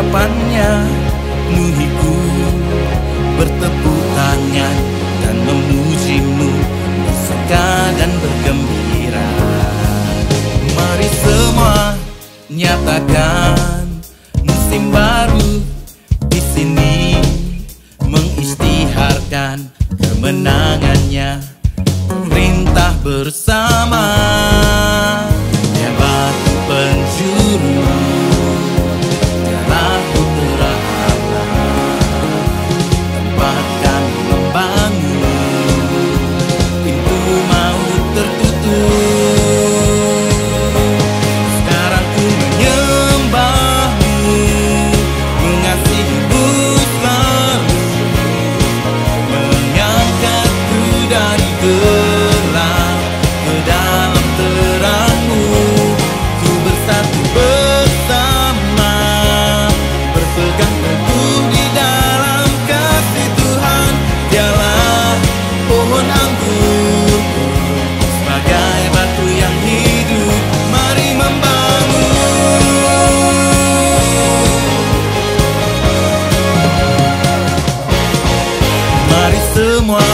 hadapannya, penuhiku bertepuk tangan dan memujimu, bersuka dan bergembira. Mari semua nyatakan musim baru di sini, mengisytiharkan kemenangannya, perintah bersama. Dia batu penjuru, dialah putra Allah, tempat kami membangun, pintu maut tertutup. Sekarang ku menyembahmu, mengasihimu selalu, mengangkatku dari gelap ke dalam terangmu. Ku bersatu bersama, berpegang teguh di dalam kasih Tuhan. Dialah pohon anggurku, sebagai batu yang hidup. Mari membangun. Mari semua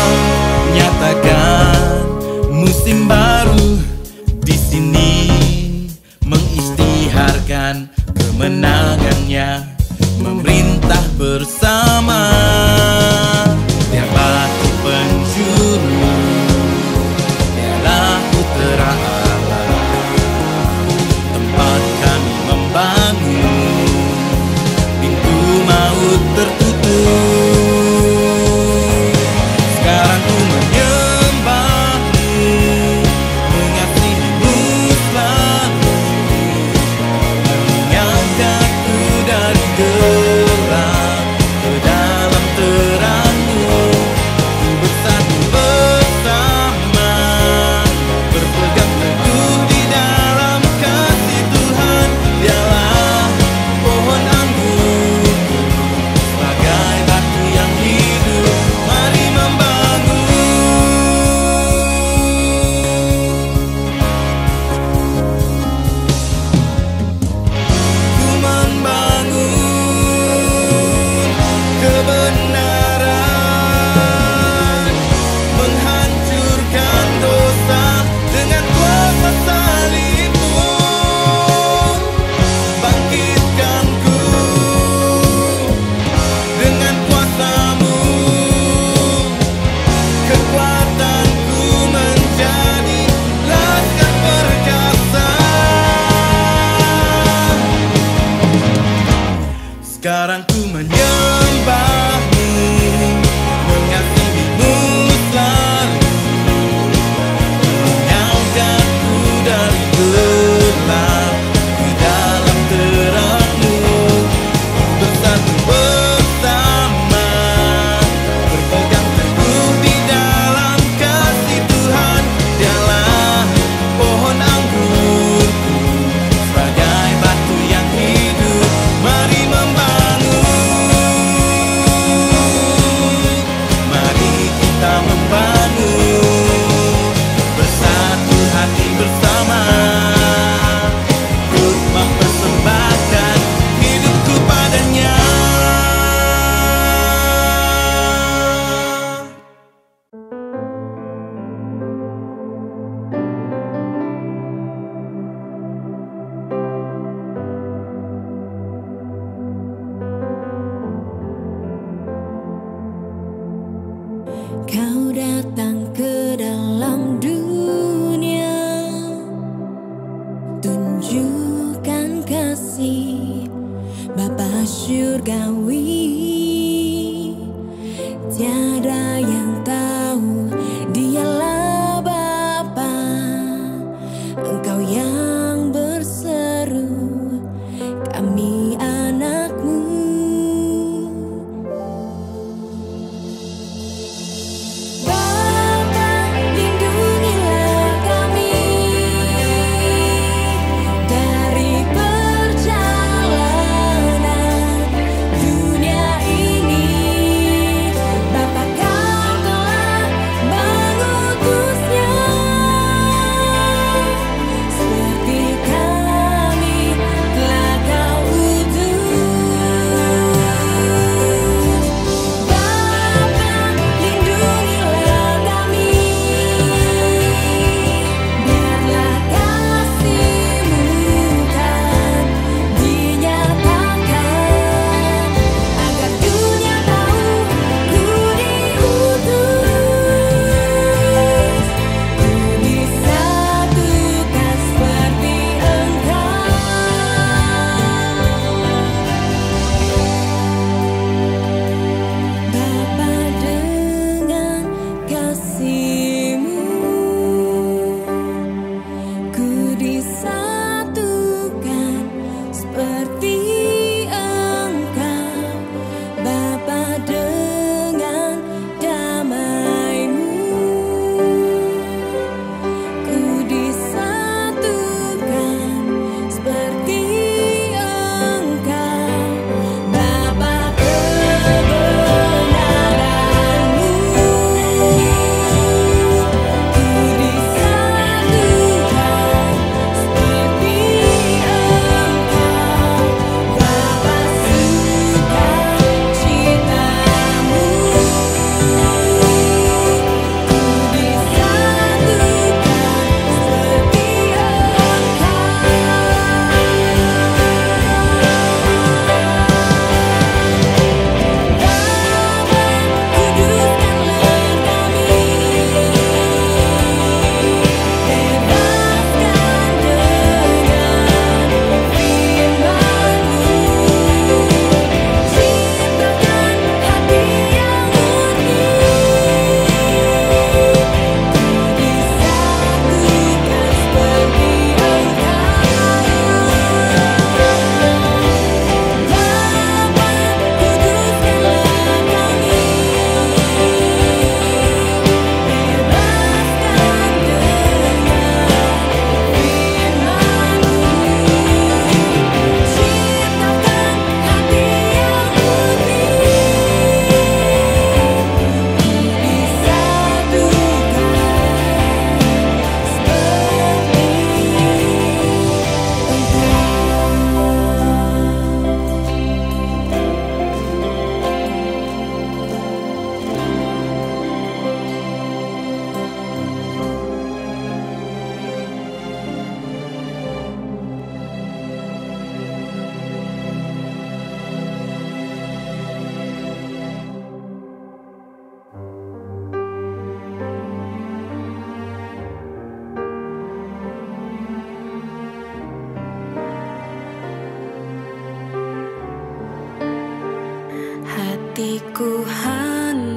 nyatakan musim baru di sini, mengisytiharkan kemenangannya, memerintah bersama. Dia batu penjuru, dialah putra Allah, tempat kami membangun, pintu maut tertutup. Sekarang ku menyembahmu, mengasihimu selalu, mengangkatku dari gelap ke dalam terangmu. Ku bersatu bersama, berpegang teguh di dalam kasih Tuhan. Dialah pohon anggurku, sebagai batu yang hidup. Mari membangun. Ku membangun kebenaran, menghancurkan dosa dengan kuasa salibmu. Bangkitkanku dengan kuasa-Mu, kekuatanku menjadi laskar perkasa. Sekarang ku menyembahmu, mengasihimu selalu, mengangkatku dari gelap ke dalam terangmu. Bersatu bersama, berpegang teguh di dalam kasih Tuhan. Dialah pohon anggurku, sebagai batu yang hidup. Mari membangun, mari kita membangun, bersatu hati bersama, ikut mempersembahkan hidupku padanya. Kau datang ke dalam dunia, tunjukkan kasih Bapa Syurgawi. Tiada yang tahu Dialah Bapa, Engkau yang berseru, kami anak-Mu.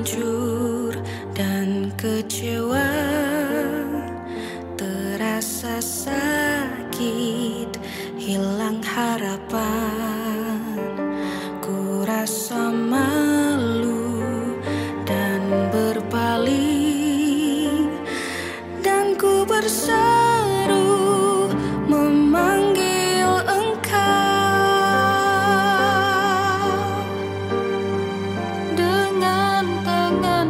hancur dan kecewa, terasa sakit, hilang harapan. Ku rasa malu dan berpaling, dan ku berseru memanggil Engkau dengan tangan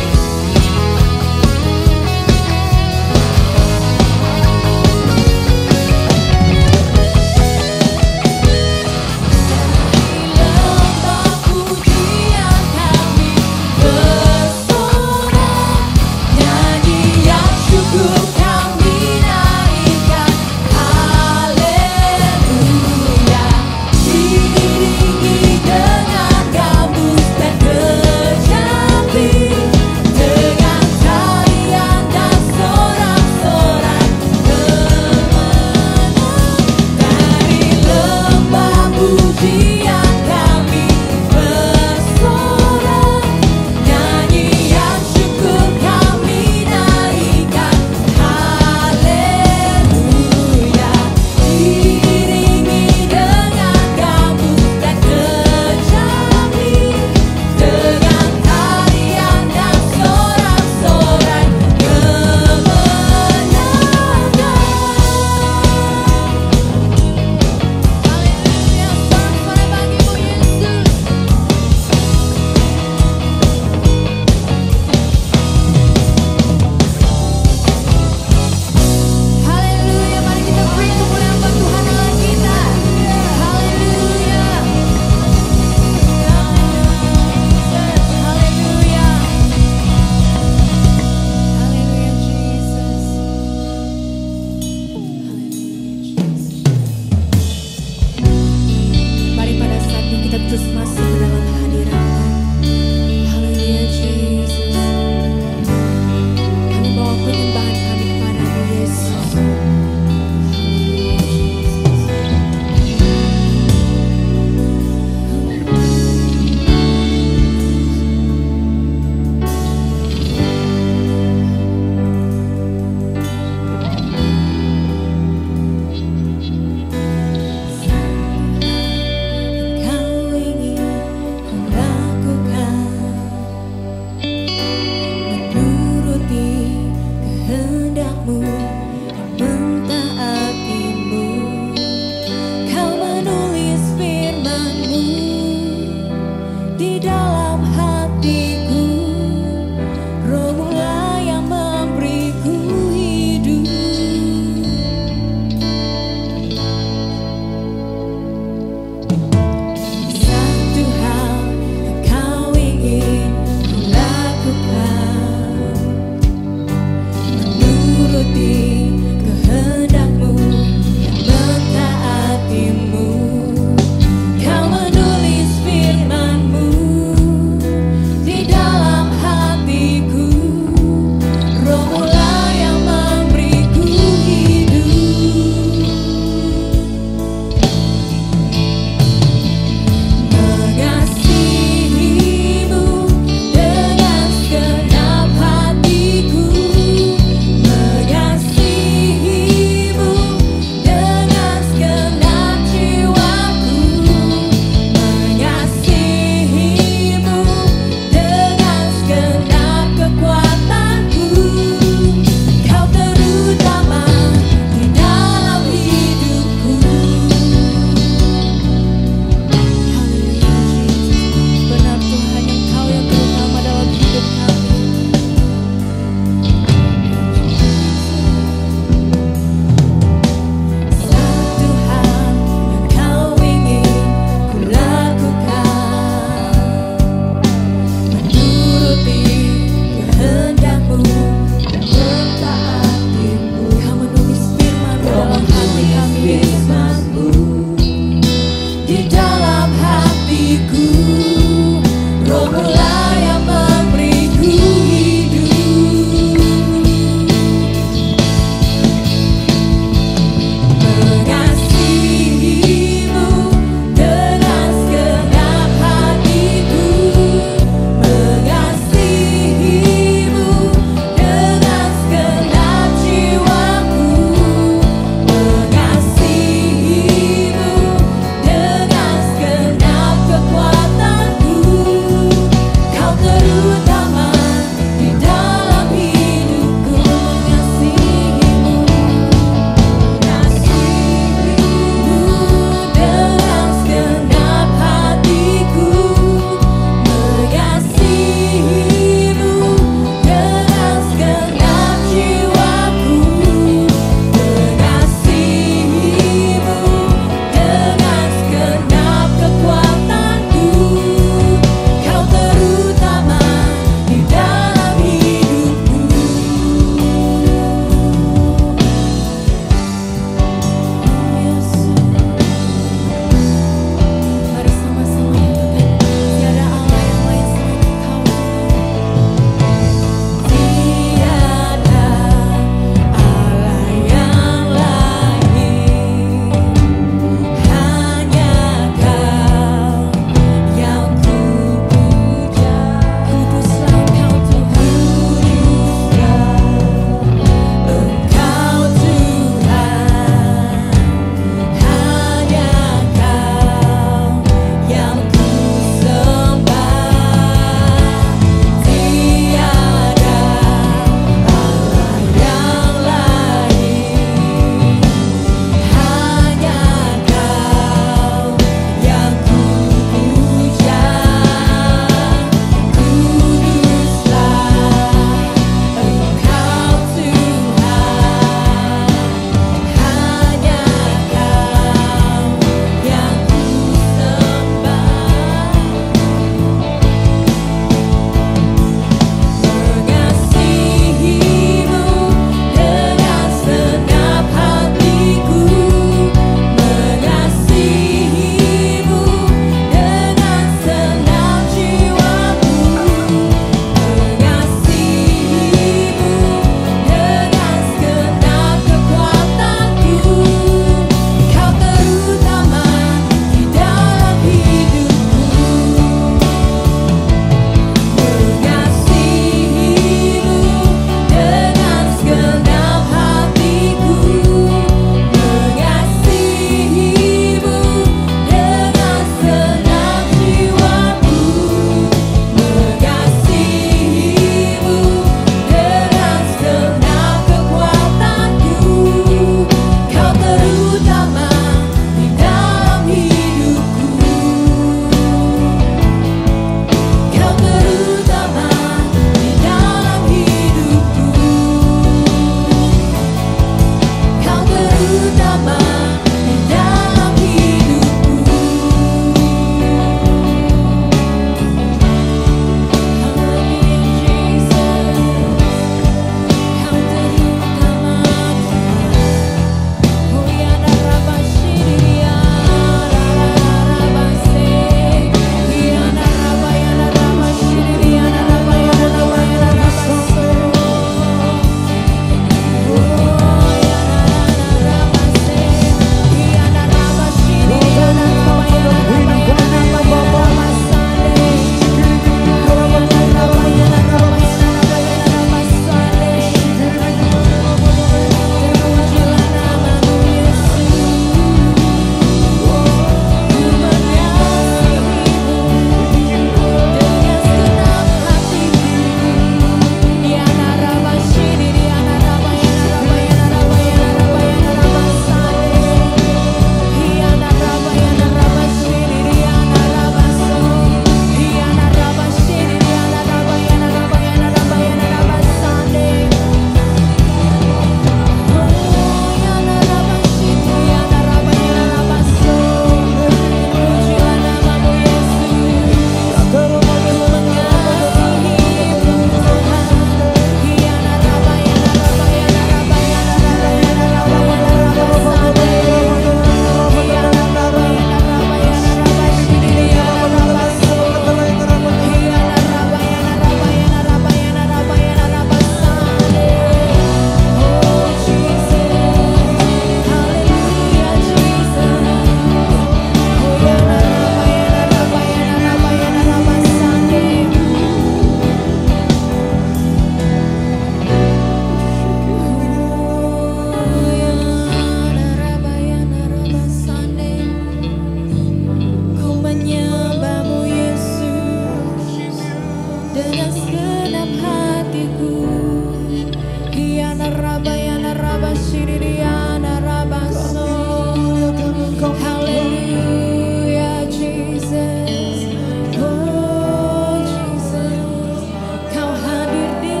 Hallelujah, Jesus. Oh, Jesus. Kau hadir di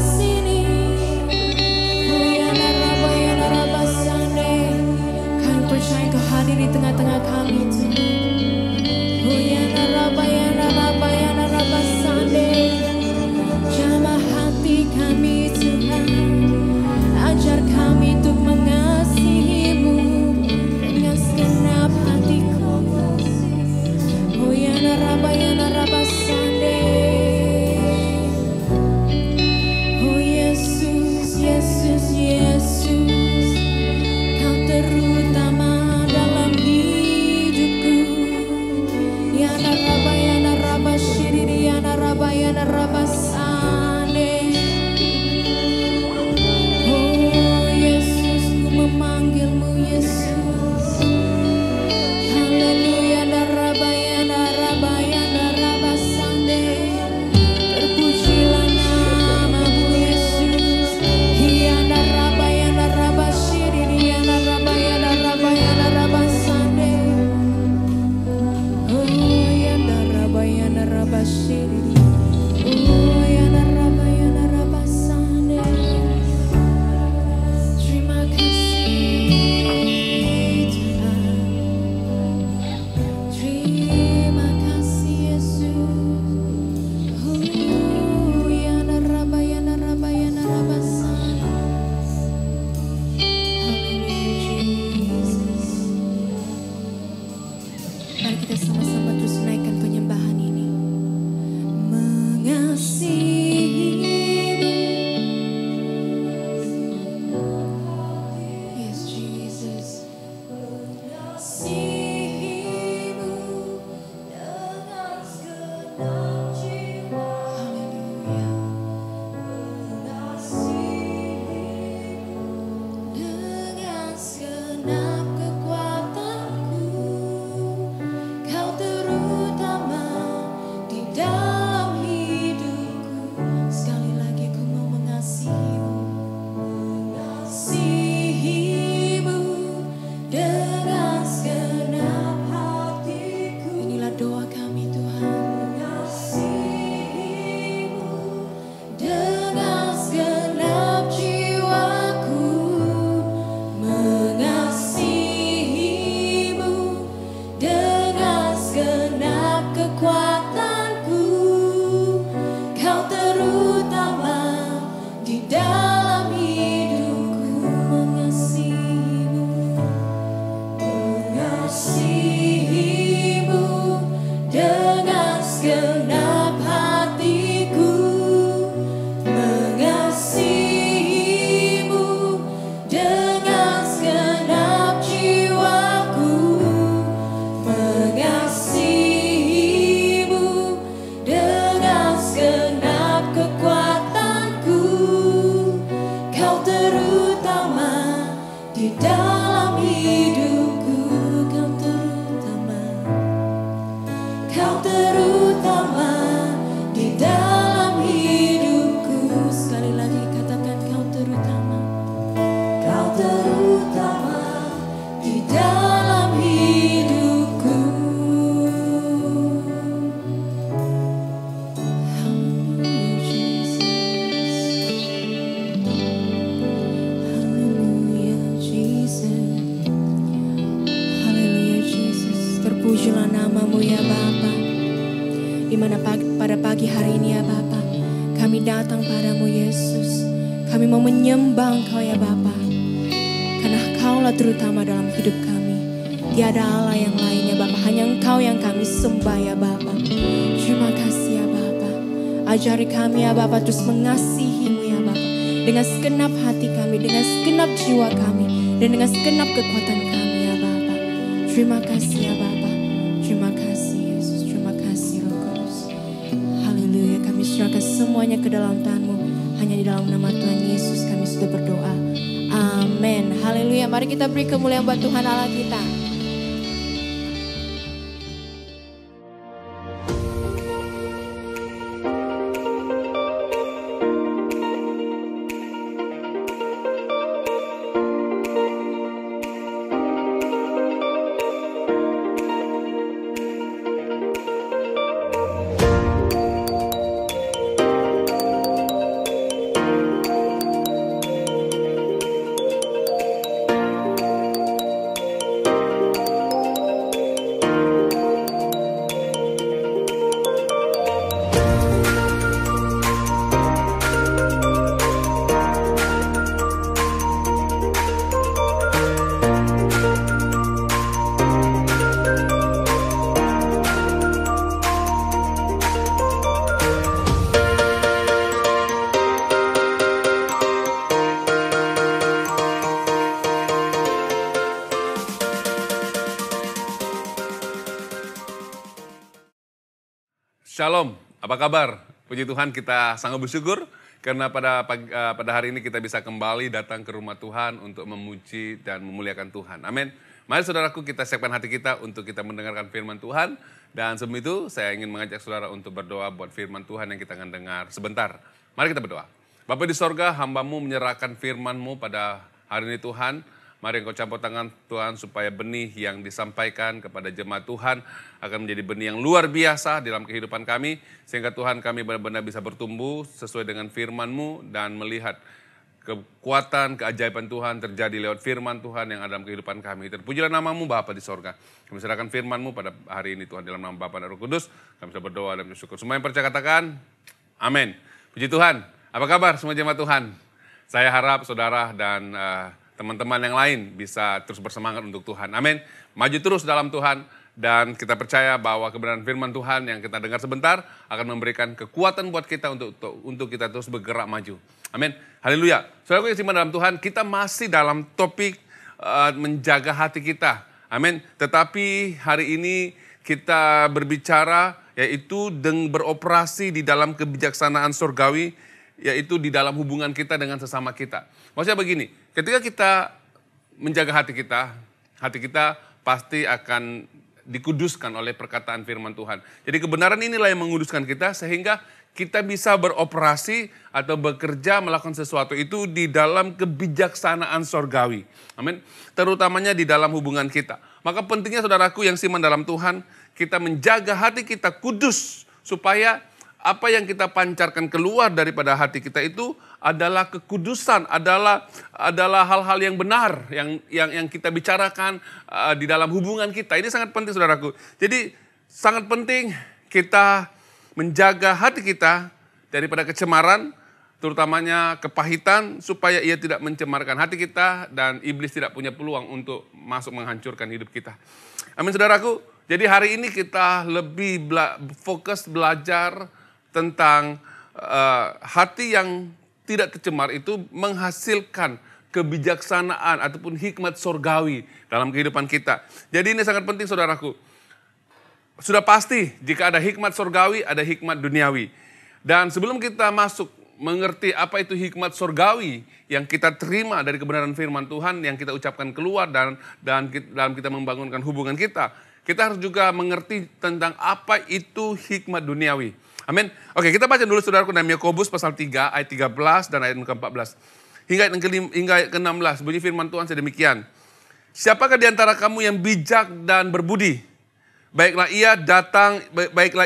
sini. Oh, yana raba sande. Kami percaya Kau hadir di tengah-tengah kami Tuhan. Oh, yana raba sande. Jamah hati kami Tuhan. Ajar kami untuk mengasihi-Mu dengan segenap hatiku. Oh, yana raba sande. Oh, Yesus, Yesus, Yesus, Kau terutama dalam hidupku. Yana raba shiriri, yana raba sande. Oh, Yesus, ku memanggil-Mu, Yesus. Haleluya, yana raba sande. Terpujilah nama-Mu, Yesus. Yana raba shiriri, yana raba sande. Oh, yana raba shiriri. Oh, yana raba sande. Terima kasih Tuhan. Terima kasih Yesus. Oh, yana raba sande. Haleluya, Jesus. Mari kita sama-sama terus naikkan penyembahan ini. Mengasihi-Mu. Yes, Jesus. Mengasihi-Mu dengan segenap jiwa. Haleluya. Mengasihi-Mu dengan segenap kekuatanku. Kau terutama di dalam hidupku. Sekali lagi ku mau mengasihi-Mu. Mengasihi-Mu dengan segenap hatiku. Inilah doa kami Tuhan. Mengasihi-Mu dengan segenap jiwaku. Mengasihi-Mu dengan segenap kekuatanku. Kau terutama di dalam hidupku. Mengasihi-Mu. Mengasihi-Mu dengan segenap hatiku. Mengasihi-Mu dengan segenap jiwaku. Mengasihi-Mu dengan segenap kekuatanku. Kau terutama di dalam hidupku. Kau terutama di dalam hidupku. Sekali lagi katakan Kau terutama. Kau terutama di dalam hidupku. Haleluya, Jesus. Haleluya, Jesus. Haleluya, Jesus. Terpujilah nama-Mu ya Bapa. Di mana pada pagi hari ini ya Bapa, kami datang padamu Yesus. Kami mau menyembah Engkau ya Bapa. Karena Kaulah terutama dalam hidup kami. Tiada Allah yang lain ya Bapa, hanya Engkau yang kami sembah ya Bapa. Terima kasih ya Bapa. Ajari kami ya Bapa terus mengasihi-Mu ya Bapa. Dengan segenap hati kami, dengan segenap jiwa kami, dan dengan segenap kekuatan kami ya Bapa. Terima kasih ya Bapa. Terima kasih Yesus. Terima kasih Roh Kudus. Haleluya. Kami serahkan semuanya ke dalam Tuhan-Mu. Hanya di dalam nama Tuhan Yesus kami sudah berdoa. Amin. Haleluya. Mari kita beri kemuliaan buat Tuhan Allah kita. Shalom, apa kabar? Puji Tuhan, kita sangat bersyukur karena pada hari ini kita bisa kembali datang ke rumah Tuhan untuk memuji dan memuliakan Tuhan. Amin. Mari saudaraku, kita siapkan hati kita untuk kita mendengarkan firman Tuhan. Dan sebelum itu saya ingin mengajak saudara untuk berdoa buat firman Tuhan yang kita akan dengar sebentar. Mari kita berdoa. Bapa di sorga, hamba-Mu menyerahkan firman-Mu pada hari ini Tuhan. Mari Engkau campur tangan Tuhan supaya benih yang disampaikan kepada jemaat Tuhan akan menjadi benih yang luar biasa dalam kehidupan kami. Sehingga Tuhan kami benar-benar bisa bertumbuh sesuai dengan firman-Mu dan melihat kekuatan, keajaiban Tuhan terjadi lewat firman Tuhan yang ada dalam kehidupan kami. Terpujilah nama-Mu Bapa di sorga. Kami serahkan firman-Mu pada hari ini Tuhan dalam nama Bapa dan Roh Kudus. Kami bisa berdoa dan bersyukur. Semua yang percaya katakan, amin. Puji Tuhan. Apa kabar semua jemaat Tuhan? Saya harap saudara dan teman-teman yang lain bisa terus bersemangat untuk Tuhan. Amin. Maju terus dalam Tuhan dan kita percaya bahwa kebenaran firman Tuhan yang kita dengar sebentar akan memberikan kekuatan buat kita untuk kita terus bergerak maju. Amin. Haleluya. Saudaraku yang simpan dalam Tuhan, kita masih dalam topik menjaga hati kita. Amin. Tetapi hari ini kita berbicara yaitu beroperasi di dalam kebijaksanaan surgawi, yaitu di dalam hubungan kita dengan sesama kita. Maksudnya begini, ketika kita menjaga hati kita pasti akan dikuduskan oleh perkataan firman Tuhan. Jadi kebenaran inilah yang menguduskan kita sehingga kita bisa beroperasi atau bekerja melakukan sesuatu itu di dalam kebijaksanaan surgawi. Amin. Terutamanya di dalam hubungan kita. Maka pentingnya saudaraku yang siman dalam Tuhan, kita menjaga hati kita kudus supaya apa yang kita pancarkan keluar daripada hati kita itu adalah kekudusan, adalah hal-hal yang benar yang kita bicarakan di dalam hubungan kita. Ini sangat penting saudaraku. Jadi sangat penting kita menjaga hati kita daripada kecemaran, terutamanya kepahitan, supaya ia tidak mencemarkan hati kita dan iblis tidak punya peluang untuk masuk menghancurkan hidup kita. Amin saudaraku. Jadi hari ini kita lebih fokus belajar tentang hati yang tidak tercemar itu menghasilkan kebijaksanaan ataupun hikmat surgawi dalam kehidupan kita. Jadi ini sangat penting saudaraku. Sudah pasti jika ada hikmat surgawi, ada hikmat duniawi. Dan sebelum kita masuk mengerti apa itu hikmat surgawi yang kita terima dari kebenaran firman Tuhan yang kita ucapkan keluar dan dalam kita membangunkan hubungan kita harus juga mengerti tentang apa itu hikmat duniawi. Amin. Oke, kita baca dulu saudaraku dalam Yakobus pasal 3 ayat 13 dan ayat ke-14. Hingga ayat ke-16 bunyi firman Tuhan sedemikian. Siapakah di antara kamu yang bijak dan berbudi? Baiklah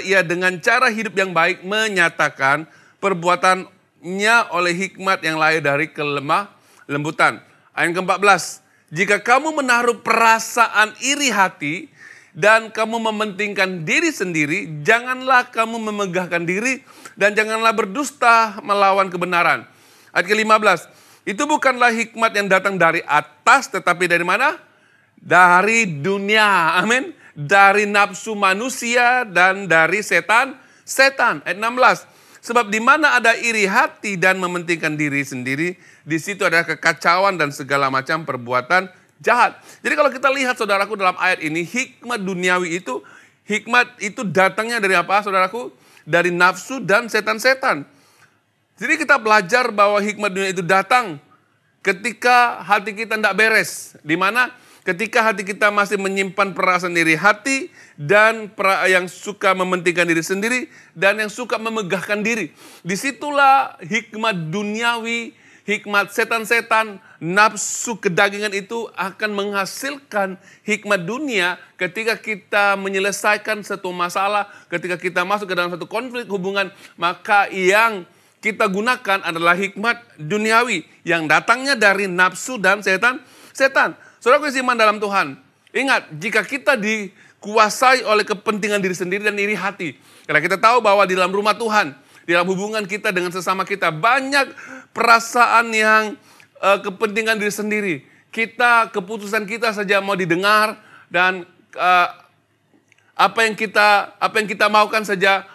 ia dengan cara hidup yang baik menyatakan perbuatannya oleh hikmat yang lahir dari kelemah lembutan. Ayat ke-14. Jika kamu menaruh perasaan iri hati dan kamu mementingkan diri sendiri, janganlah kamu memegahkan diri dan janganlah berdusta melawan kebenaran. Ayat ke-15, itu bukanlah hikmat yang datang dari atas, tetapi dari mana? Dari dunia, amin. Dari nafsu manusia dan dari setan. Ayat 16, sebab di mana ada iri hati dan mementingkan diri sendiri, di situ ada kekacauan dan segala macam perbuatan jahat. Jadi kalau kita lihat saudaraku dalam ayat ini, hikmat duniawi itu, hikmat itu datangnya dari apa saudaraku? Dari nafsu dan setan-setan. Jadi kita belajar bahwa hikmat dunia itu datang ketika hati kita tidak beres. Di mana ketika hati kita masih menyimpan perasaan iri hati dan yang suka mementingkan diri sendiri dan yang suka memegahkan diri. Disitulah hikmat duniawi, hikmat setan-setan, nafsu kedagingan itu akan menghasilkan hikmat dunia ketika kita menyelesaikan satu masalah, ketika kita masuk ke dalam satu konflik hubungan, maka yang kita gunakan adalah hikmat duniawi yang datangnya dari nafsu dan setan. Saudaraku yang iman dalam Tuhan, ingat jika kita dikuasai oleh kepentingan diri sendiri dan iri hati, karena kita tahu bahwa di dalam rumah Tuhan, di dalam hubungan kita dengan sesama kita, banyak perasaan yang kepentingan diri sendiri. Keputusan kita saja mau didengar dan apa yang kita maukan saja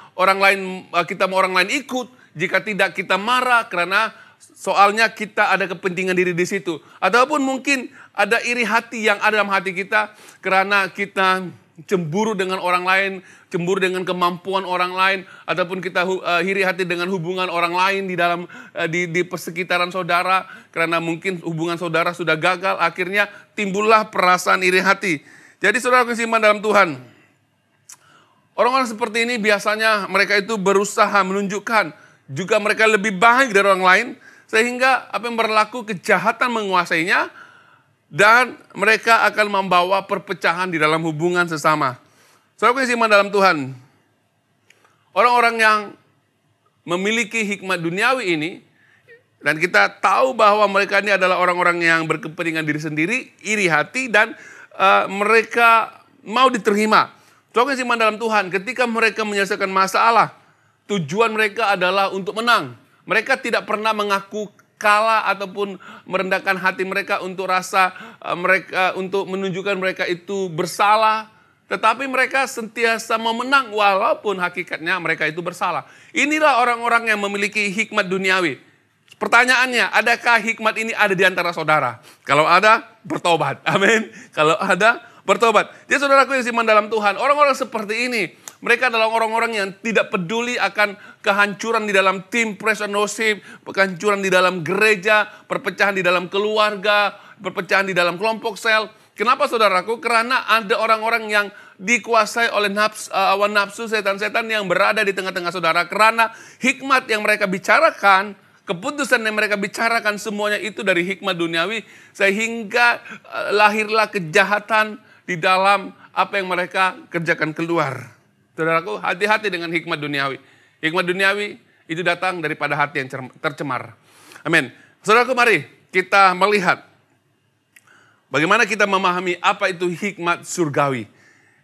kita mau orang lain ikut. Jika tidak kita marah karena soalnya kita ada kepentingan diri di situ. Ataupun mungkin ada iri hati yang ada dalam hati kita karena kita cemburu dengan orang lain, cemburu dengan kemampuan orang lain, ataupun kita iri hati dengan hubungan orang lain di dalam di persekitaran saudara, karena mungkin hubungan saudara sudah gagal, akhirnya timbullah perasaan iri hati. Jadi saudara kasihan dalam Tuhan, orang-orang seperti ini biasanya mereka itu berusaha menunjukkan juga mereka lebih baik dari orang lain, sehingga apa yang berlaku, kejahatan menguasainya, dan mereka akan membawa perpecahan di dalam hubungan sesama. Saudara kasihan dalam Tuhan, orang-orang yang memiliki hikmat duniawi ini, dan kita tahu bahwa mereka ini adalah orang-orang yang berkepentingan diri sendiri, iri hati, dan mereka mau diterima. Saudara kasihan dalam Tuhan, ketika mereka menyelesaikan masalah, tujuan mereka adalah untuk menang. Mereka tidak pernah mengaku kalah ataupun merendahkan hati mereka untuk rasa mereka, untuk menunjukkan mereka itu bersalah. Tetapi mereka sentiasa mau menang walaupun hakikatnya mereka itu bersalah. Inilah orang-orang yang memiliki hikmat duniawi. Pertanyaannya, adakah hikmat ini ada di antara saudara? Kalau ada, bertobat. Amin. Kalau ada, bertobat. Jadi saudaraku yang beriman dalam Tuhan, orang-orang seperti ini, mereka adalah orang-orang yang tidak peduli akan kehancuran di dalam tim praise and worship, kehancuran di dalam gereja, perpecahan di dalam keluarga, perpecahan di dalam kelompok sel. Kenapa saudaraku? Karena ada orang-orang yang dikuasai oleh awan nafsu, setan-setan yang berada di tengah-tengah saudara. Karena hikmat yang mereka bicarakan, keputusan yang mereka bicarakan, semuanya itu dari hikmat duniawi, sehingga lahirlah kejahatan di dalam apa yang mereka kerjakan keluar. Saudaraku, hati-hati dengan hikmat duniawi. Hikmat duniawi itu datang daripada hati yang tercemar. Amin. Saudaraku, mari kita melihat bagaimana kita memahami apa itu hikmat surgawi.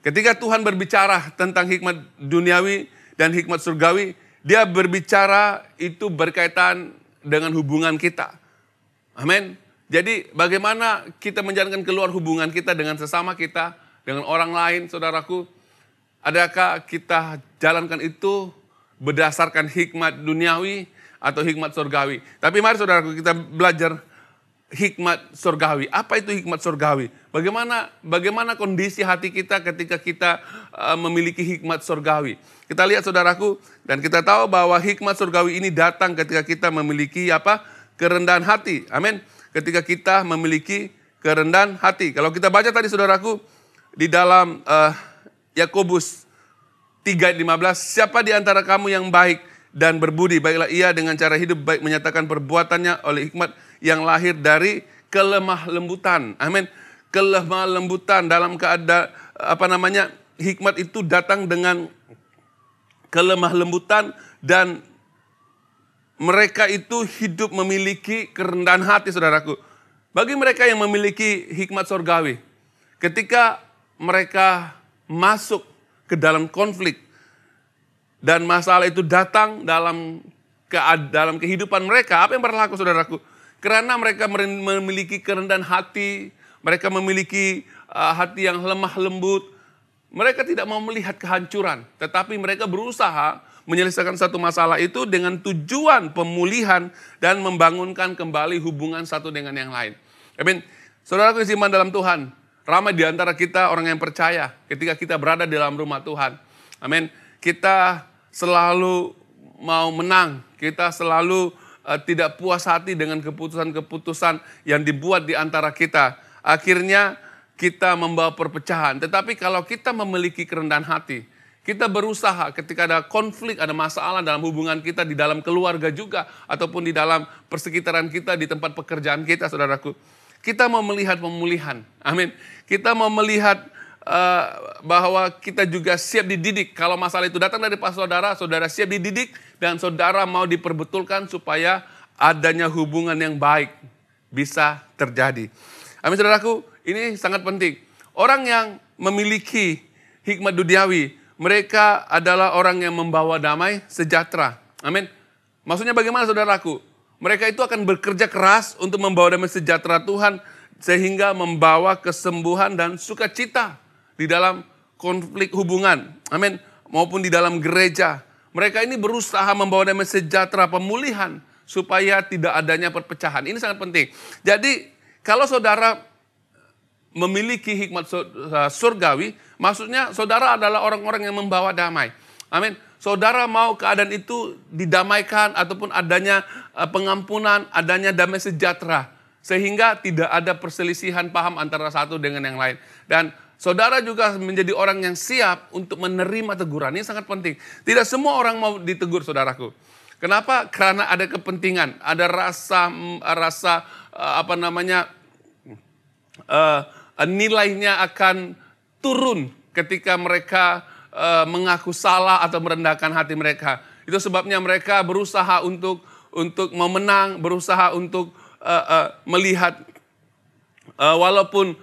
Ketika Tuhan berbicara tentang hikmat duniawi dan hikmat surgawi, Dia berbicara itu berkaitan dengan hubungan kita. Amin. Jadi bagaimana kita menjalankan keluar hubungan kita dengan sesama kita, dengan orang lain, saudaraku. Adakah kita jalankan itu berdasarkan hikmat duniawi atau hikmat surgawi? Tapi mari saudaraku kita belajar hikmat surgawi. Apa itu hikmat surgawi? Bagaimana kondisi hati kita ketika kita memiliki hikmat surgawi? Kita lihat saudaraku, dan kita tahu bahwa hikmat surgawi ini datang ketika kita memiliki apa? Kerendahan hati. Amin. Ketika kita memiliki kerendahan hati. Kalau kita baca tadi saudaraku di dalam Yakobus 3:15, siapa di antara kamu yang baik dan berbudi, baiklah ia dengan cara hidup baik menyatakan perbuatannya oleh hikmat yang lahir dari kelemah lembutan. Amin. Kelemah lembutan dalam keadaan hikmat itu datang dengan kelemah lembutan, dan mereka itu hidup memiliki kerendahan hati, saudaraku. Bagi mereka yang memiliki hikmat surgawi, ketika mereka masuk ke dalam konflik dan masalah itu datang dalam kehidupan mereka, apa yang berlaku saudaraku? Karena mereka memiliki kerendahan hati, mereka memiliki hati yang lemah lembut, mereka tidak mau melihat kehancuran, tetapi mereka berusaha menyelesaikan satu masalah itu dengan tujuan pemulihan dan membangunkan kembali hubungan satu dengan yang lain. Amin. Saudaraku yang beriman dalam Tuhan, ramai di antara kita orang yang percaya ketika kita berada di dalam rumah Tuhan. Amin. Kita selalu mau menang. Kita selalu tidak puas hati dengan keputusan-keputusan yang dibuat di antara kita. Akhirnya kita membawa perpecahan. Tetapi kalau kita memiliki kerendahan hati, kita berusaha ketika ada konflik, ada masalah dalam hubungan kita, di dalam keluarga juga, ataupun di dalam persekitaran kita, di tempat pekerjaan kita, saudaraku. Kita mau melihat pemulihan. Amin. Kita mau melihat bahwa kita juga siap dididik. Kalau masalah itu datang dari pas saudara, saudara siap dididik dan saudara mau diperbetulkan supaya adanya hubungan yang baik bisa terjadi. Amin, saudaraku, ini sangat penting. Orang yang memiliki hikmat duniawi, mereka adalah orang yang membawa damai sejahtera. Amin. Maksudnya bagaimana saudaraku? Mereka itu akan bekerja keras untuk membawa damai sejahtera Tuhan, sehingga membawa kesembuhan dan sukacita di dalam konflik hubungan. Amin. Maupun di dalam gereja. Mereka ini berusaha membawa damai sejahtera, pemulihan, supaya tidak adanya perpecahan. Ini sangat penting. Jadi kalau saudara memiliki hikmat surgawi, maksudnya saudara adalah orang-orang yang membawa damai. Amin. Saudara mau keadaan itu didamaikan ataupun adanya pengampunan, adanya damai sejahtera. Sehingga tidak ada perselisihan paham antara satu dengan yang lain. Dan saudara juga menjadi orang yang siap untuk menerima teguran. Ini sangat penting. Tidak semua orang mau ditegur, saudaraku. Kenapa? Karena ada kepentingan, ada nilainya akan turun ketika mereka mengaku salah atau merendahkan hati mereka. Itu sebabnya mereka berusaha untuk memenang, berusaha untuk melihat walaupun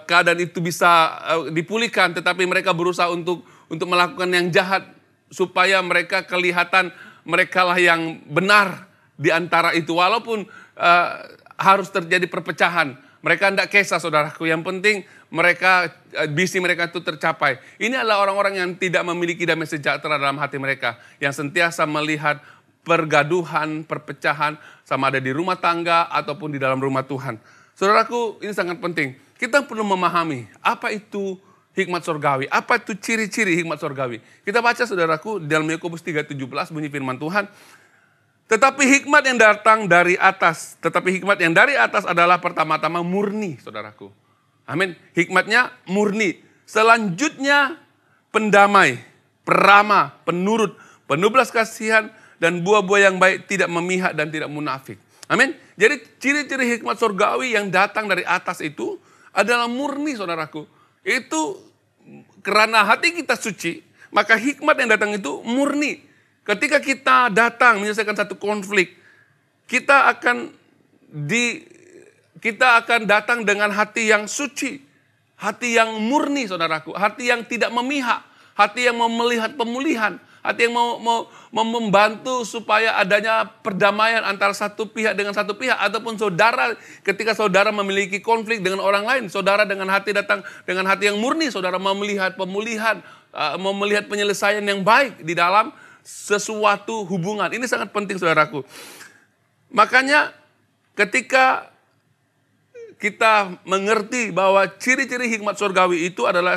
keadaan itu bisa dipulihkan, tetapi mereka berusaha untuk melakukan yang jahat supaya mereka kelihatan mereka lah yang benar di antara itu. Walaupun harus terjadi perpecahan, mereka tidak kisah, saudaraku. Yang penting visi mereka itu tercapai. Ini adalah orang-orang yang tidak memiliki damai sejahtera dalam hati mereka, yang sentiasa melihat pergaduhan, perpecahan, sama ada di rumah tangga ataupun di dalam rumah Tuhan. Saudaraku, ini sangat penting. Kita perlu memahami apa itu hikmat surgawi, apa itu ciri-ciri hikmat surgawi. Kita baca, saudaraku, dalam Yakobus 3:17 bunyi firman Tuhan. Tetapi hikmat yang datang dari atas, adalah pertama-tama murni, saudaraku. Amin. Hikmatnya murni. Selanjutnya pendamai, peramah, penurut, penuh belas kasihan, dan buah-buah yang baik, tidak memihak dan tidak munafik. Amin. Jadi ciri-ciri hikmat surgawi yang datang dari atas itu adalah murni, saudaraku. Itu karena hati kita suci, maka hikmat yang datang itu murni. Ketika kita datang menyelesaikan satu konflik, kita akan datang dengan hati yang suci, hati yang murni, saudaraku, hati yang tidak memihak, hati yang mau melihat pemulihan, hati yang mau membantu supaya adanya perdamaian antara satu pihak dengan satu pihak, ataupun saudara ketika saudara memiliki konflik dengan orang lain, saudara dengan hati datang dengan hati yang murni, saudara mau melihat pemulihan, mau melihat penyelesaian yang baik di dalam sesuatu hubungan. Ini sangat penting, saudaraku. Makanya ketika kita mengerti bahwa ciri-ciri hikmat surgawi itu adalah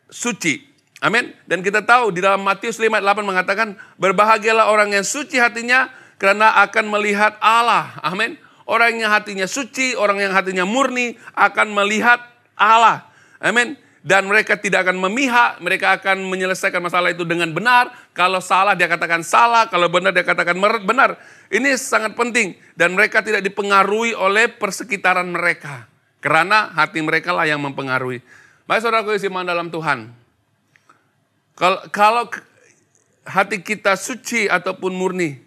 suci. Amin. Dan kita tahu di dalam Matius 5:8 mengatakan, berbahagialah orang yang suci hatinya karena akan melihat Allah. Amin. Orang yang hatinya suci, orang yang hatinya murni akan melihat Allah. Amin. Dan mereka tidak akan memihak, mereka akan menyelesaikan masalah itu dengan benar. Kalau salah dia katakan salah, kalau benar dia katakan benar. Ini sangat penting. Dan mereka tidak dipengaruhi oleh persekitaran mereka. Karena hati mereka lah yang mempengaruhi. Baik, saudaraku yang iman dalam Tuhan. Kalau hati kita suci ataupun murni,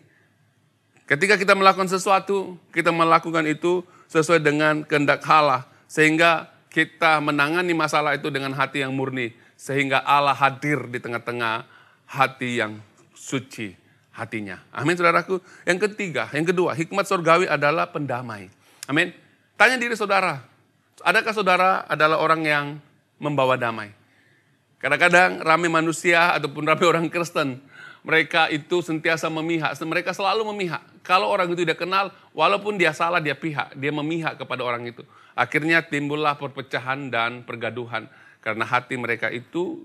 ketika kita melakukan sesuatu, kita melakukan itu sesuai dengan kehendak Allah. Sehingga kita menangani masalah itu dengan hati yang murni. Sehingga Allah hadir di tengah-tengah hati yang suci hatinya. Amin, saudaraku. Yang kedua, hikmat surgawi adalah pendamai. Amin. Tanya diri saudara, adakah saudara adalah orang yang membawa damai? Kadang-kadang ramai manusia ataupun ramai orang Kristen, mereka itu sentiasa memihak, mereka selalu memihak. Kalau orang itu tidak kenal, walaupun dia salah, dia pihak, dia memihak kepada orang itu. Akhirnya timbullah perpecahan dan pergaduhan, karena hati mereka itu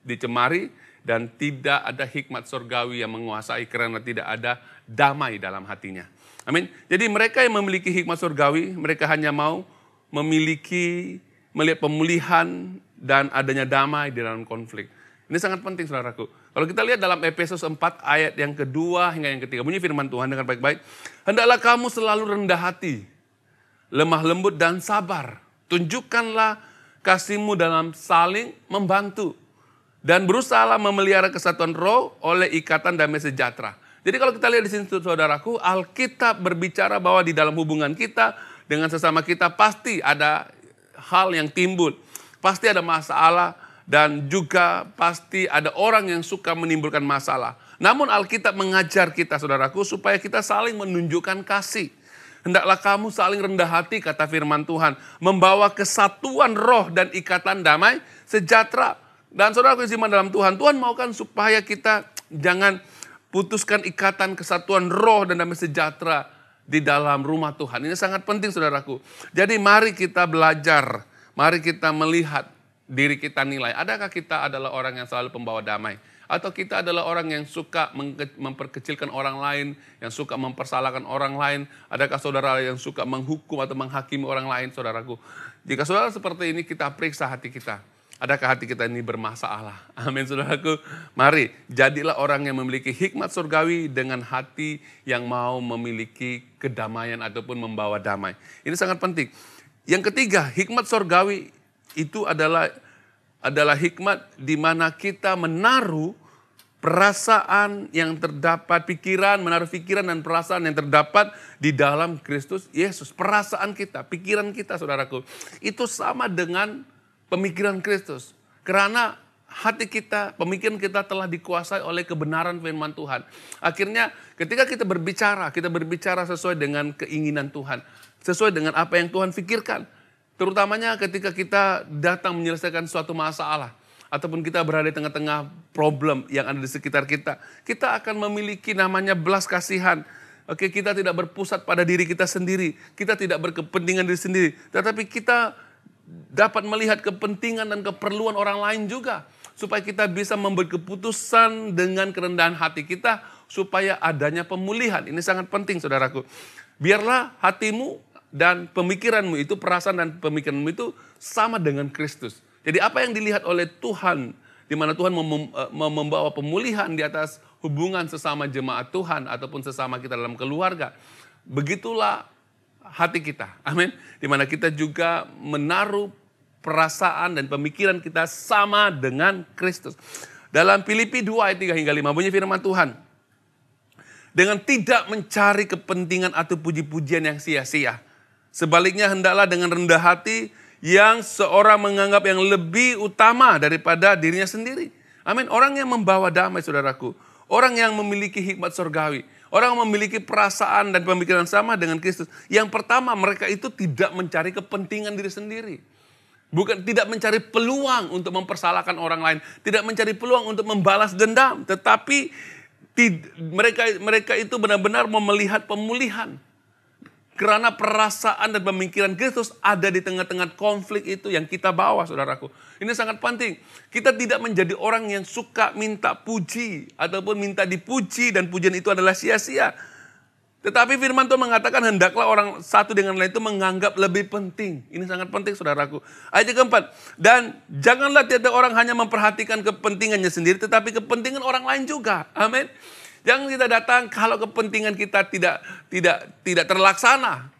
dicemari dan tidak ada hikmat surgawi yang menguasai karena tidak ada damai dalam hatinya. Amin. Jadi mereka yang memiliki hikmat surgawi, mereka hanya mau melihat pemulihan dan adanya damai di dalam konflik. Ini sangat penting, saudaraku. Kalau kita lihat dalam Efesus 4 ayat yang kedua hingga yang ketiga, bunyi firman Tuhan dengan baik-baik. Hendaklah kamu selalu rendah hati, lemah lembut dan sabar. Tunjukkanlah kasihmu dalam saling membantu. Dan berusahalah memelihara kesatuan roh oleh ikatan damai sejahtera. Jadi kalau kita lihat di sini, saudaraku, Alkitab berbicara bahwa di dalam hubungan kita dengan sesama kita pasti ada hal yang timbul. Pasti ada masalah dan juga pasti ada orang yang suka menimbulkan masalah. Namun Alkitab mengajar kita, saudaraku, supaya kita saling menunjukkan kasih. Hendaklah kamu saling rendah hati, kata firman Tuhan. Membawa kesatuan roh dan ikatan damai sejahtera. Dan saudaraku yang dalam Tuhan, Tuhan maukan supaya kita jangan putuskan ikatan kesatuan roh dan damai sejahtera di dalam rumah Tuhan. Ini sangat penting saudaraku. Jadi mari kita belajar, mari kita melihat diri kita nilai. Adakah kita adalah orang yang selalu pembawa damai? Atau kita adalah orang yang suka memperkecilkan orang lain, yang suka mempersalahkan orang lain? Adakah saudara yang suka menghukum atau menghakimi orang lain, saudaraku? Jika saudara seperti ini, kita periksa hati kita. Adakah hati kita ini bermasalah? Amin, saudaraku. Mari, jadilah orang yang memiliki hikmat surgawi dengan hati yang mau memiliki kedamaian ataupun membawa damai. Ini sangat penting. Yang ketiga, hikmat surgawi itu adalah hikmat di mana kita menaruh perasaan yang terdapat, menaruh pikiran dan perasaan yang terdapat di dalam Kristus Yesus. Perasaan kita, pikiran kita, saudaraku, itu sama dengan pemikiran Kristus. Karena hati kita, pemikiran kita telah dikuasai oleh kebenaran firman Tuhan. Akhirnya ketika kita berbicara sesuai dengan keinginan Tuhan, sesuai dengan apa yang Tuhan pikirkan. Terutamanya ketika kita datang menyelesaikan suatu masalah, ataupun kita berada di tengah-tengah problem yang ada di sekitar kita, kita akan memiliki namanya belas kasihan. Oke, kita tidak berpusat pada diri kita sendiri, kita tidak berkepentingan diri sendiri, tetapi kita dapat melihat kepentingan dan keperluan orang lain juga, supaya kita bisa membuat keputusan dengan kerendahan hati kita, supaya adanya pemulihan. Ini sangat penting, saudaraku. Biarlah hatimu dan pemikiranmu itu, perasaan dan pemikiranmu itu sama dengan Kristus. Jadi apa yang dilihat oleh Tuhan, di mana Tuhan membawa pemulihan di atas hubungan sesama jemaat Tuhan ataupun sesama kita dalam keluarga, begitulah hati kita. Amin. Di mana kita juga menaruh perasaan dan pemikiran kita sama dengan Kristus. Dalam Filipi 2 ayat 3 hingga 5 bunyi firman Tuhan. Dengan tidak mencari kepentingan atau puji-pujian yang sia-sia. Sebaliknya hendaklah dengan rendah hati yang seorang menganggap yang lebih utama daripada dirinya sendiri. Amin. Orang yang membawa damai, saudaraku. Orang yang memiliki hikmat surgawi. Orang yang memiliki perasaan dan pemikiran sama dengan Kristus. Yang pertama, mereka itu tidak mencari kepentingan diri sendiri. Tidak mencari peluang untuk mempersalahkan orang lain. Tidak mencari peluang untuk membalas dendam. Tetapi mereka itu benar-benar mau melihat pemulihan. Karena perasaan dan pemikiran Kristus ada di tengah-tengah konflik itu yang kita bawa, saudaraku. Ini sangat penting. Kita tidak menjadi orang yang suka minta puji ataupun minta dipuji dan pujian itu adalah sia-sia. Tetapi firman Tuhan mengatakan hendaklah orang satu dengan lain itu menganggap lebih penting. Ini sangat penting, saudaraku. Ayat keempat. Dan janganlah tiada orang hanya memperhatikan kepentingannya sendiri, tetapi kepentingan orang lain juga. Amin. Jangan kita datang kalau kepentingan kita tidak terlaksana.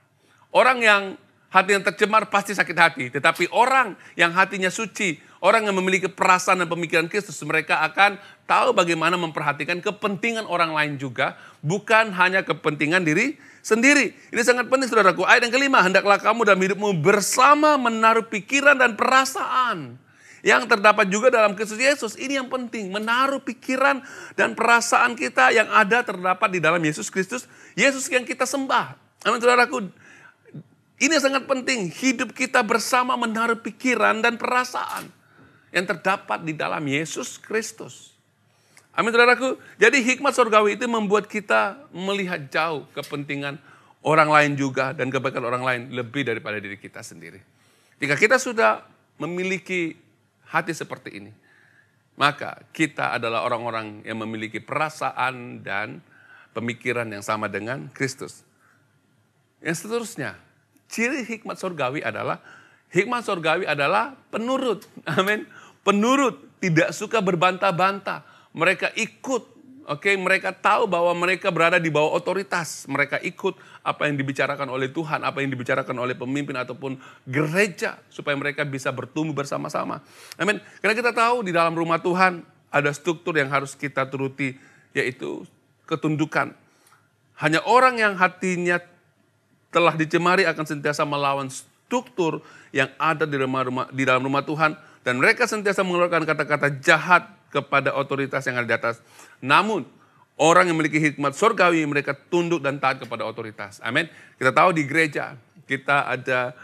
Orang yang hatinya tercemar pasti sakit hati. Tetapi orang yang hatinya suci, orang yang memiliki perasaan dan pemikiran Kristus, mereka akan tahu bagaimana memperhatikan kepentingan orang lain juga, bukan hanya kepentingan diri sendiri. Ini sangat penting, saudaraku. Ayat yang kelima, hendaklah kamu dalam hidupmu bersama menaruh pikiran dan perasaan yang terdapat juga dalam Kristus Yesus. Ini yang penting, menaruh pikiran dan perasaan kita yang ada terdapat di dalam Yesus Kristus, Yesus yang kita sembah. Amin, saudaraku. Ini sangat penting, hidup kita bersama menaruh pikiran dan perasaan yang terdapat di dalam Yesus Kristus. Amin, saudaraku. Jadi hikmat surgawi itu membuat kita melihat jauh kepentingan orang lain juga dan kebaikan orang lain lebih daripada diri kita sendiri. Jika kita sudah memiliki hati seperti ini, maka kita adalah orang-orang yang memiliki perasaan dan pemikiran yang sama dengan Kristus. Yang seterusnya, ciri hikmat surgawi adalah penurut. Amin. Penurut, tidak suka berbantah-bantah. Mereka ikut, mereka tahu bahwa mereka berada di bawah otoritas. Mereka ikut apa yang dibicarakan oleh Tuhan, apa yang dibicarakan oleh pemimpin ataupun gereja, supaya mereka bisa bertumbuh bersama-sama. Amin. Karena kita tahu di dalam rumah Tuhan ada struktur yang harus kita turuti, yaitu ketundukan. Hanya orang yang hatinya telah dicemari akan sentiasa melawan struktur yang ada di dalam rumah Tuhan, dan mereka sentiasa mengeluarkan kata-kata jahat kepada otoritas yang ada di atas. Namun orang yang memiliki hikmat surgawi, mereka tunduk dan taat kepada otoritas. Amin. Kita tahu di gereja kita ada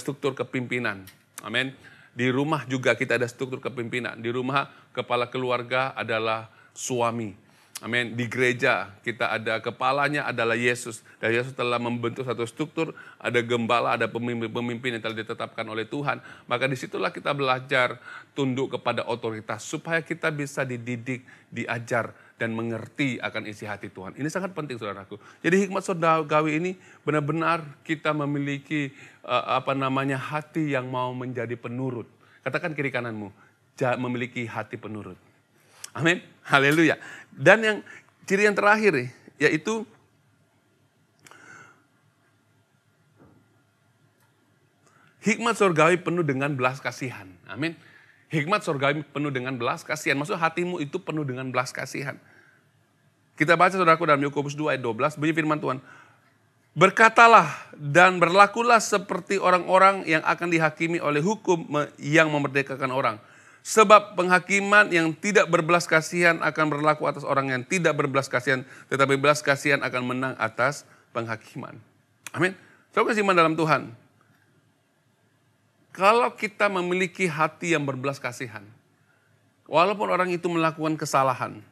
struktur kepimpinan. Amin. Di rumah juga kita ada struktur kepimpinan. Di rumah kepala keluarga adalah suami. Amin. Di gereja kita ada kepalanya adalah Yesus. Dan Yesus telah membentuk satu struktur, ada gembala, ada pemimpin-pemimpin yang telah ditetapkan oleh Tuhan. Maka disitulah kita belajar tunduk kepada otoritas supaya kita bisa dididik, diajar, dan mengerti akan isi hati Tuhan. Ini sangat penting saudaraku. Jadi hikmat surgawi ini benar-benar kita memiliki hati yang mau menjadi penurut. Katakan kiri kananmu, memiliki hati penurut. Amin. Haleluya. Dan yang ciri yang terakhir yaitu hikmat surgawi penuh dengan belas kasihan. Amin. Hikmat surgawi penuh dengan belas kasihan. Maksud hatimu itu penuh dengan belas kasihan. Kita baca saudaraku dalam Yakobus 2 ayat 12, bunyi firman Tuhan. Berkatalah dan berlakulah seperti orang-orang yang akan dihakimi oleh hukum yang memerdekakan orang. Sebab penghakiman yang tidak berbelas kasihan akan berlaku atas orang yang tidak berbelas kasihan, tetapi belas kasihan akan menang atas penghakiman. Amin. Saudara kasih iman dalam Tuhan. Kalau kita memiliki hati yang berbelas kasihan, walaupun orang itu melakukan kesalahan,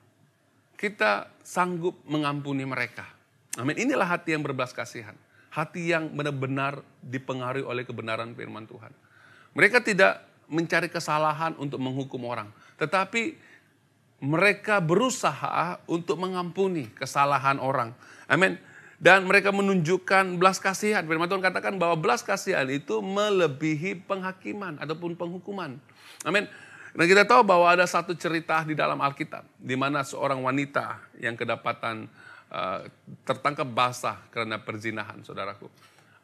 kita sanggup mengampuni mereka. Amin. Inilah hati yang berbelas kasihan. Hati yang benar-benar dipengaruhi oleh kebenaran firman Tuhan. Mereka tidak mencari kesalahan untuk menghukum orang. Tetapi mereka berusaha untuk mengampuni kesalahan orang. Amin. Dan mereka menunjukkan belas kasihan. Firman Tuhan katakan bahwa belas kasihan itu melebihi penghakiman ataupun penghukuman. Amin. Dan kita tahu bahwa ada satu cerita di dalam Alkitab. Di mana seorang wanita yang kedapatan tertangkap basah karena perzinahan, saudaraku.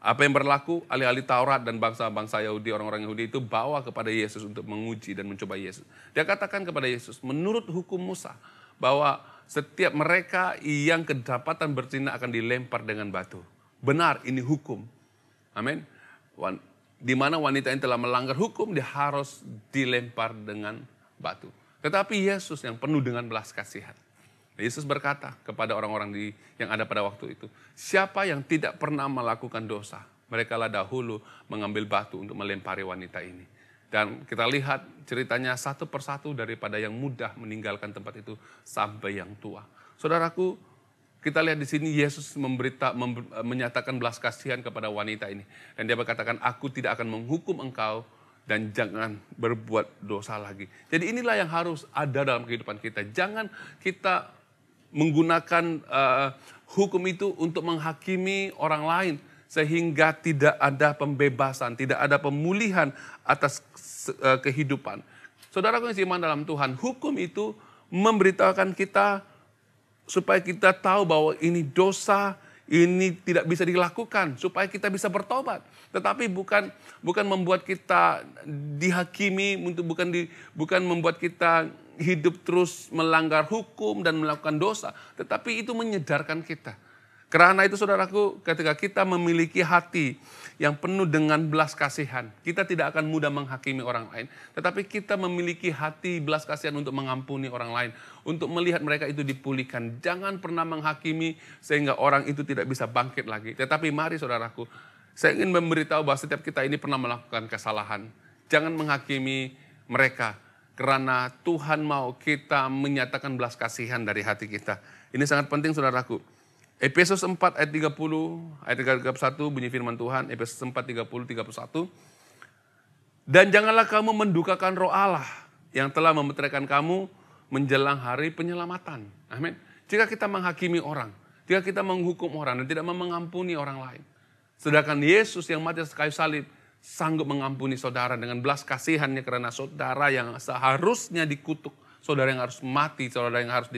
Apa yang berlaku, ahli-ahli Taurat dan bangsa-bangsa Yahudi, orang-orang Yahudi itu bawa kepada Yesus untuk menguji dan mencoba Yesus. Dia katakan kepada Yesus, menurut hukum Musa, bahwa setiap mereka yang kedapatan berzina akan dilempar dengan batu. Benar, ini hukum. Amin. Di mana wanita yang telah melanggar hukum, dia harus dilempar dengan batu. Tetapi Yesus yang penuh dengan belas kasihan. Yesus berkata kepada orang-orang yang ada pada waktu itu, siapa yang tidak pernah melakukan dosa, merekalah dahulu mengambil batu untuk melempari wanita ini. Dan kita lihat ceritanya satu persatu daripada yang mudah meninggalkan tempat itu sampai yang tua. Saudaraku, kita lihat di sini Yesus menyatakan belas kasihan kepada wanita ini. Dan dia berkatakan, aku tidak akan menghukum engkau dan jangan berbuat dosa lagi. Jadi inilah yang harus ada dalam kehidupan kita. Jangan kita menggunakan hukum itu untuk menghakimi orang lain sehingga tidak ada pembebasan, tidak ada pemulihan atas kehidupan. Saudaraku yang iman dalam Tuhan, hukum itu memberitahukan kita supaya kita tahu bahwa ini dosa, ini tidak bisa dilakukan, supaya kita bisa bertobat. Tetapi bukan membuat kita dihakimi, bukan membuat kita hidup terus melanggar hukum dan melakukan dosa. Tetapi itu menyedarkan kita. Karena itu saudaraku, ketika kita memiliki hati yang penuh dengan belas kasihan, kita tidak akan mudah menghakimi orang lain. Tetapi kita memiliki hati belas kasihan untuk mengampuni orang lain. Untuk melihat mereka itu dipulihkan. Jangan pernah menghakimi sehingga orang itu tidak bisa bangkit lagi. Tetapi mari saudaraku, saya ingin memberitahu bahwa setiap kita ini pernah melakukan kesalahan. Jangan menghakimi mereka. Karena Tuhan mau kita menyatakan belas kasihan dari hati kita. Ini sangat penting saudaraku. Efesus 4 ayat 30, ayat 31 bunyi firman Tuhan. Efesus 4, 30, 31. Dan janganlah kamu mendukakan roh Allah yang telah memeteraikan kamu menjelang hari penyelamatan. Amin. Jika kita menghakimi orang, jika kita menghukum orang dan tidak mengampuni orang lain. Sedangkan Yesus yang mati atas kayu salib sanggup mengampuni saudara dengan belas kasihannya karena saudara yang seharusnya dikutuk, saudara yang harus mati, saudara yang harus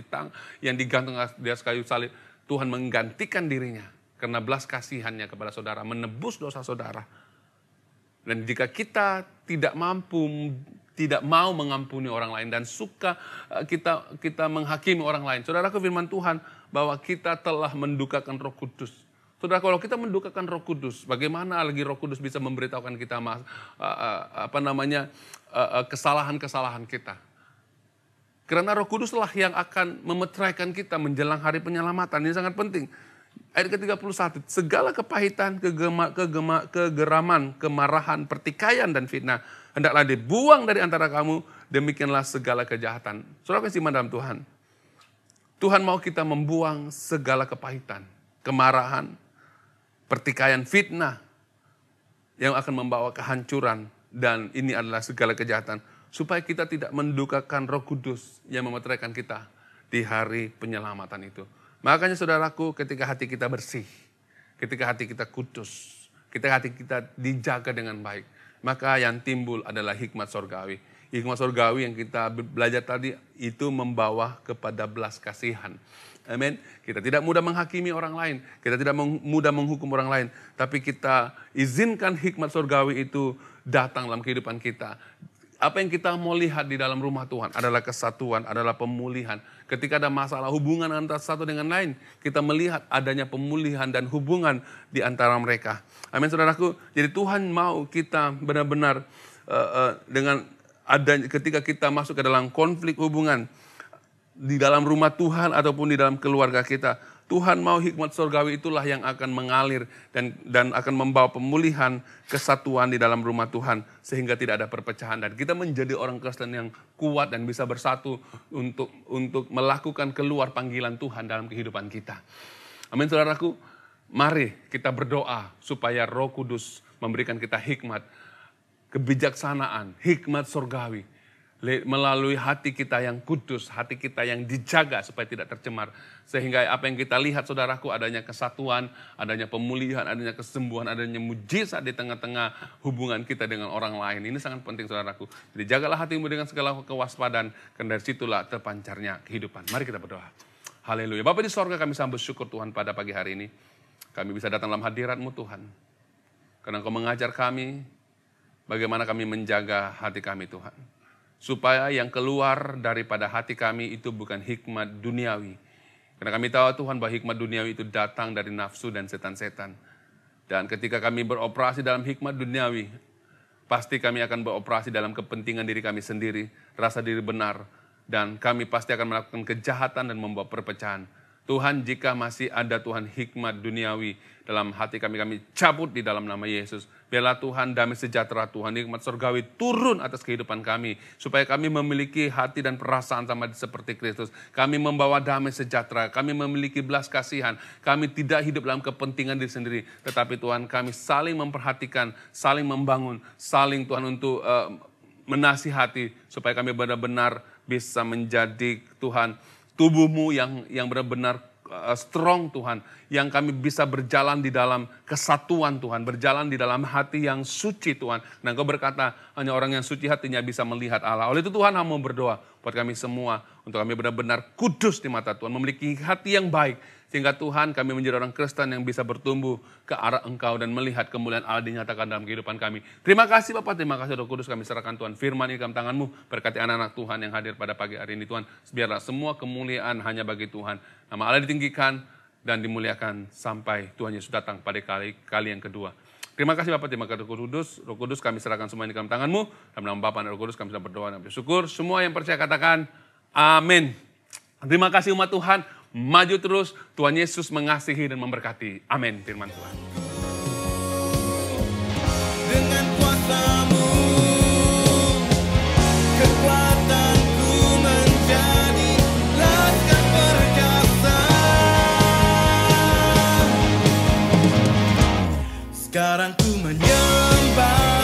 yang digantung di atas kayu salib, Tuhan menggantikan dirinya karena belas kasihannya kepada saudara, menebus dosa saudara. Dan jika kita tidak mau mengampuni orang lain dan suka kita menghakimi orang lain, saudaraku firman Tuhan bahwa kita telah mendukakan Roh Kudus. Saudara, kalau kita mendukakan Roh Kudus, bagaimana lagi Roh Kudus bisa memberitahukan kita kesalahan-kesalahan kita? Karena Roh Kuduslah yang akan memeteraikan kita menjelang hari penyelamatan. Ini sangat penting. Ayat ke-31, segala kepahitan, kegeraman, kemarahan, pertikaian dan fitnah hendaklah dibuang dari antara kamu, demikianlah segala kejahatan. Saudara kasih iman dalam Tuhan. Tuhan mau kita membuang segala kepahitan, kemarahan, pertikaian, fitnah yang akan membawa kehancuran. Dan ini adalah segala kejahatan. Supaya kita tidak mendukakan Roh Kudus yang memeteraikan kita di hari penyelamatan itu. Makanya saudaraku, ketika hati kita bersih, ketika hati kita kudus, ketika hati kita dijaga dengan baik, maka yang timbul adalah hikmat sorgawi. Hikmat sorgawi yang kita belajar tadi itu membawa kepada belas kasihan. Amin. Kita tidak mudah menghakimi orang lain. Kita tidak mudah menghukum orang lain. Tapi kita izinkan hikmat sorgawi itu datang dalam kehidupan kita. Apa yang kita mau lihat di dalam rumah Tuhan adalah kesatuan, adalah pemulihan. Ketika ada masalah hubungan antara satu dengan lain, kita melihat adanya pemulihan dan hubungan di antara mereka. Amin, saudaraku. Jadi Tuhan mau kita benar-benar dengan adanya, ketika kita masuk ke dalam konflik hubungan di dalam rumah Tuhan ataupun di dalam keluarga kita, Tuhan mau hikmat surgawi itulah yang akan mengalir dan akan membawa pemulihan, kesatuan di dalam rumah Tuhan sehingga tidak ada perpecahan dan kita menjadi orang Kristen yang kuat dan bisa bersatu untuk melakukan keluar panggilan Tuhan dalam kehidupan kita. Amin, saudaraku. Mari kita berdoa supaya Roh Kudus memberikan kita hikmat, kebijaksanaan, hikmat surgawi melalui hati kita yang kudus, hati kita yang dijaga supaya tidak tercemar. Sehingga apa yang kita lihat saudaraku, adanya kesatuan, adanya pemulihan, adanya kesembuhan, adanya mujizat di tengah-tengah hubungan kita dengan orang lain. Ini sangat penting saudaraku. Jadi jagalah hatimu dengan segala kewaspadaan, karena dari situlah terpancarnya kehidupan. Mari kita berdoa. Haleluya. Bapa di sorga, kami sambut syukur Tuhan pada pagi hari ini. Kami bisa datang dalam hadirat-Mu Tuhan. Karena Engkau mengajar kami bagaimana kami menjaga hati kami Tuhan. Supaya yang keluar daripada hati kami itu bukan hikmat duniawi. Karena kami tahu Tuhan bahwa hikmat duniawi itu datang dari nafsu dan setan-setan. Dan ketika kami beroperasi dalam hikmat duniawi, pasti kami akan beroperasi dalam kepentingan diri kami sendiri, rasa diri benar. Dan kami pasti akan melakukan kejahatan dan membawa perpecahan. Tuhan, jika masih ada Tuhan hikmat duniawi dalam hati kami, kami cabut di dalam nama Yesus. Biarlah Tuhan damai sejahtera Tuhan, hikmat surgawi turun atas kehidupan kami. Supaya kami memiliki hati dan perasaan sama seperti Kristus. Kami membawa damai sejahtera, kami memiliki belas kasihan. Kami tidak hidup dalam kepentingan diri sendiri. Tetapi Tuhan, kami saling memperhatikan, saling membangun, saling Tuhan untuk menasihati. Supaya kami benar-benar bisa menjadi Tuhan tubuh-Mu yang benar-benar strong Tuhan. Yang kami bisa berjalan di dalam kesatuan Tuhan. Berjalan di dalam hati yang suci Tuhan. Dan Engkau berkata hanya orang yang suci hatinya bisa melihat Allah. Oleh itu Tuhan mau berdoa buat kami semua. Untuk kami benar-benar kudus di mata Tuhan. Memiliki hati yang baik. Sehingga Tuhan kami menjadi orang Kristen yang bisa bertumbuh ke arah Engkau dan melihat kemuliaan Allah dinyatakan dalam kehidupan kami. Terima kasih Bapak, terima kasih Roh Kudus, kami serahkan Tuhan firman ini dalam tangan-Mu. Berkati anak-anak Tuhan yang hadir pada pagi hari ini Tuhan. Biarlah semua kemuliaan hanya bagi Tuhan. Nama Allah ditinggikan dan dimuliakan sampai Tuhan Yesus datang pada kali yang kedua. Terima kasih Bapak, terima kasih Roh Kudus, kami serahkan semua ini dalam tangan-Mu. Dalam nama Bapa dan Roh Kudus kami sedang berdoa dan bersyukur. Semua yang percaya katakan amin. Terima kasih umat Tuhan. Maju terus, Tuhan Yesus mengasihi dan memberkati. Amin, firman Tuhan. Dengan kuasa-Mu, kekuatanku menjadi laskar perkasa. Sekarang ku menyembah.